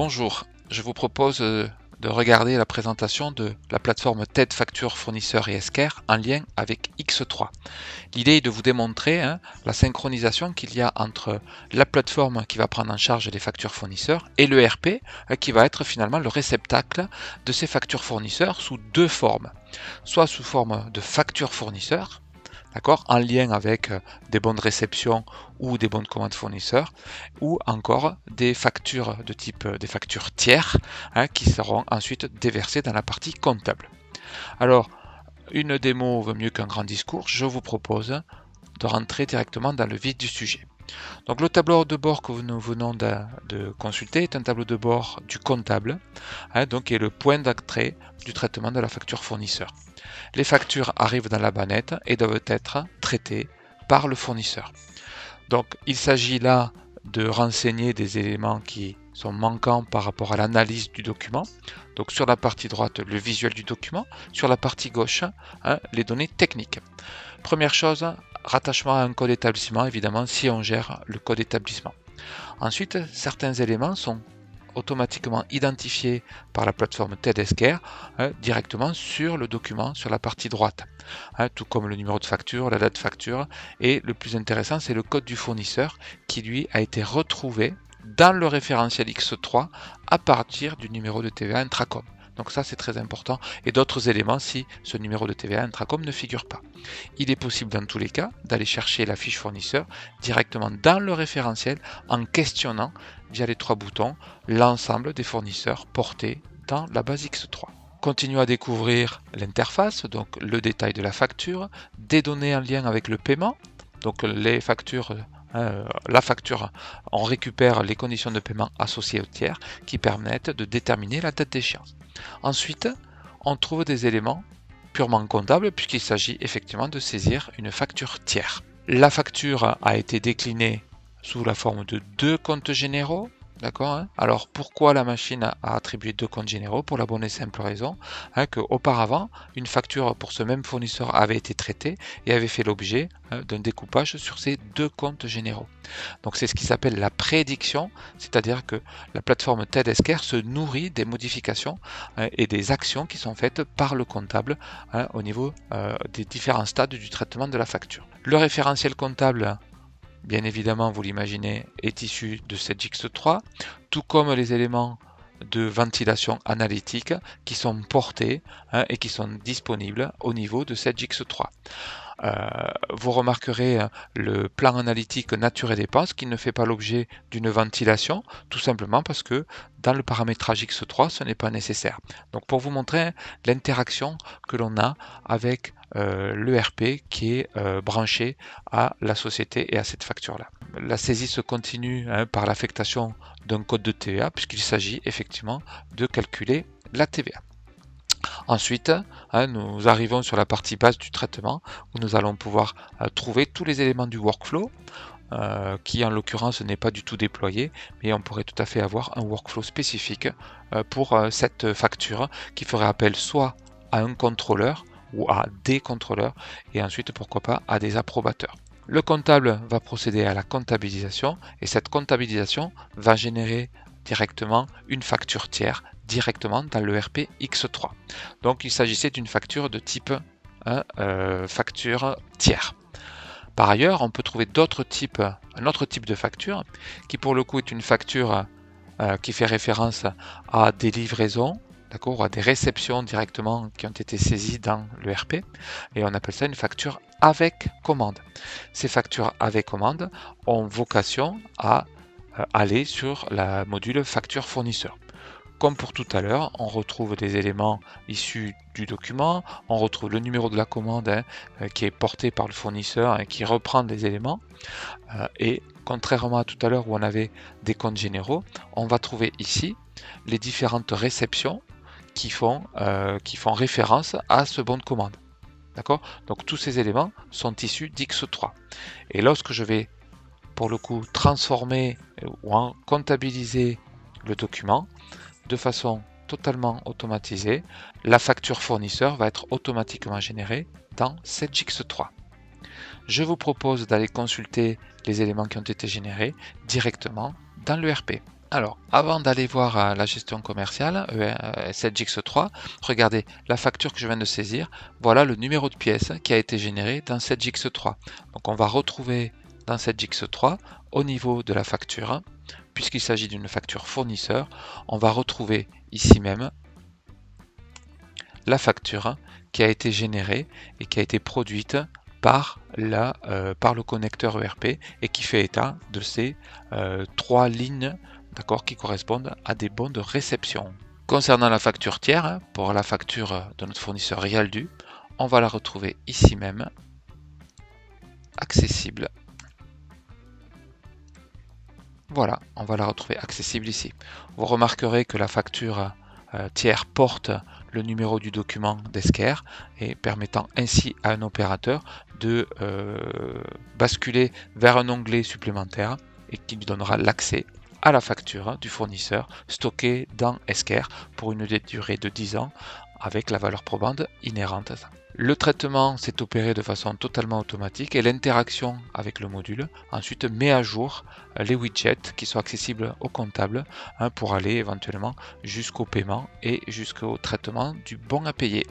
Bonjour, je vous propose de regarder la présentation de la plateforme TED Facture Fournisseur et Esker en lien avec X3. L'idée est de vous démontrer la synchronisation qu'il y a entre la plateforme qui va prendre en charge les factures fournisseurs et le RP qui va être finalement le réceptacle de ces factures fournisseurs sous deux formes. Soit sous forme de facture fournisseur, d'accord, en lien avec des bons de réception ou des bons de commande fournisseurs, ou encore des factures de type des factures tiers qui seront ensuite déversées dans la partie comptable. Alors, une démo vaut mieux qu'un grand discours, je vous propose de rentrer directement dans le vif du sujet. Donc le tableau de bord que nous venons de consulter est un tableau de bord du comptable, donc qui est le point d'entrée du traitement de la facture fournisseur. Les factures arrivent dans la bannette et doivent être traitées par le fournisseur. Donc il s'agit là de renseigner des éléments qui sont manquants par rapport à l'analyse du document. Donc sur la partie droite, le visuel du document, sur la partie gauche, les données techniques. Première chose, rattachement à un code établissement, évidemment, si on gère le code établissement. Ensuite, certains éléments sont automatiquement identifiés par la plateforme TED Esker directement sur le document, sur la partie droite. Tout comme le numéro de facture, la date de facture, et le plus intéressant, c'est le code du fournisseur qui, lui, a été retrouvé dans le référentiel X3 à partir du numéro de TVA intracom. Donc ça, c'est très important, et d'autres éléments si ce numéro de TVA intracom ne figure pas. Il est possible dans tous les cas d'aller chercher la fiche fournisseur directement dans le référentiel en questionnant via les trois boutons l'ensemble des fournisseurs portés dans la base X3. Continuons à découvrir l'interface, donc le détail de la facture, des données en lien avec le paiement, donc les factures. La facture, on récupère les conditions de paiement associées au tiers qui permettent de déterminer la date d'échéance. Ensuite, on trouve des éléments purement comptables puisqu'il s'agit effectivement de saisir une facture tiers. La facture a été déclinée sous la forme de deux comptes généraux. D'accord. Alors pourquoi la machine a attribué deux comptes généraux? Pour la bonne et simple raison qu'auparavant, une facture pour ce même fournisseur avait été traitée et avait fait l'objet d'un découpage sur ces deux comptes généraux. Donc c'est ce qui s'appelle la prédiction, c'est-à-dire que la plateforme TED Esker se nourrit des modifications et des actions qui sont faites par le comptable au niveau des différents stades du traitement de la facture. Le référentiel comptable, bien évidemment, vous l'imaginez, est issu de Sedgix3, tout comme les éléments de ventilation analytique qui sont portés et qui sont disponibles au niveau de Sedgix3. Vous remarquerez le plan analytique nature et dépenses qui ne fait pas l'objet d'une ventilation, tout simplement parce que dans le paramétrage X3, ce n'est pas nécessaire. Donc pour vous montrer l'interaction que l'on a avec l'ERP qui est branché à la société et à cette facture-là. La saisie se continue par l'affectation d'un code de TVA puisqu'il s'agit effectivement de calculer la TVA. Ensuite, nous arrivons sur la partie base du traitement où nous allons pouvoir trouver tous les éléments du workflow qui en l'occurrence n'est pas du tout déployé, mais on pourrait tout à fait avoir un workflow spécifique pour cette facture qui ferait appel soit à un contrôleur ou à des contrôleurs et ensuite pourquoi pas à des approbateurs. Le comptable va procéder à la comptabilisation et cette comptabilisation va générer directement une facture tiers directement dans l'ERP X3. Donc il s'agissait d'une facture de type facture tiers. Par ailleurs, on peut trouver un autre type de facture qui pour le coup est une facture qui fait référence à des livraisons, d'accord, ou à des réceptions directement qui ont été saisies dans l'ERP et on appelle ça une facture avec commande. Ces factures avec commande ont vocation à aller sur la module facture fournisseur. Comme pour tout à l'heure, on retrouve des éléments issus du document, on retrouve le numéro de la commande qui est porté par le fournisseur et qui reprend les éléments. Et contrairement à tout à l'heure où on avait des comptes généraux, on va trouver ici les différentes réceptions qui font référence à ce bon de commande. D'accord? Donc tous ces éléments sont issus d'X3. Et lorsque je vais pour le coup transformer ou comptabiliser le document de façon totalement automatisée, la facture fournisseur va être automatiquement générée dans Sedgix3. Je vous propose d'aller consulter les éléments qui ont été générés directement dans l'ERP. Alors, avant d'aller voir la gestion commerciale, 7X3, regardez la facture que je viens de saisir. Voilà le numéro de pièce qui a été généré dans 7X3. Donc on va retrouver dans 7X3, au niveau de la facture, puisqu'il s'agit d'une facture fournisseur, on va retrouver ici même la facture qui a été générée et qui a été produite par le connecteur ERP et qui fait état de ces 3 lignes, d'accord, qui correspondent à des bons de réception. Concernant la facture tiers, pour la facture de notre fournisseur Rialdu, on va la retrouver ici même, accessible. Voilà, on va la retrouver accessible ici. Vous remarquerez que la facture tiers porte le numéro du document d'Esker et permettant ainsi à un opérateur de basculer vers un onglet supplémentaire et qui lui donnera l'accès à la facture du fournisseur stockée dans Esker pour une durée de 10 ans avec la valeur probante inhérente à ça. Le traitement s'est opéré de façon totalement automatique et l'interaction avec le module ensuite met à jour les widgets qui sont accessibles au comptable pour aller éventuellement jusqu'au paiement et jusqu'au traitement du bon à payer.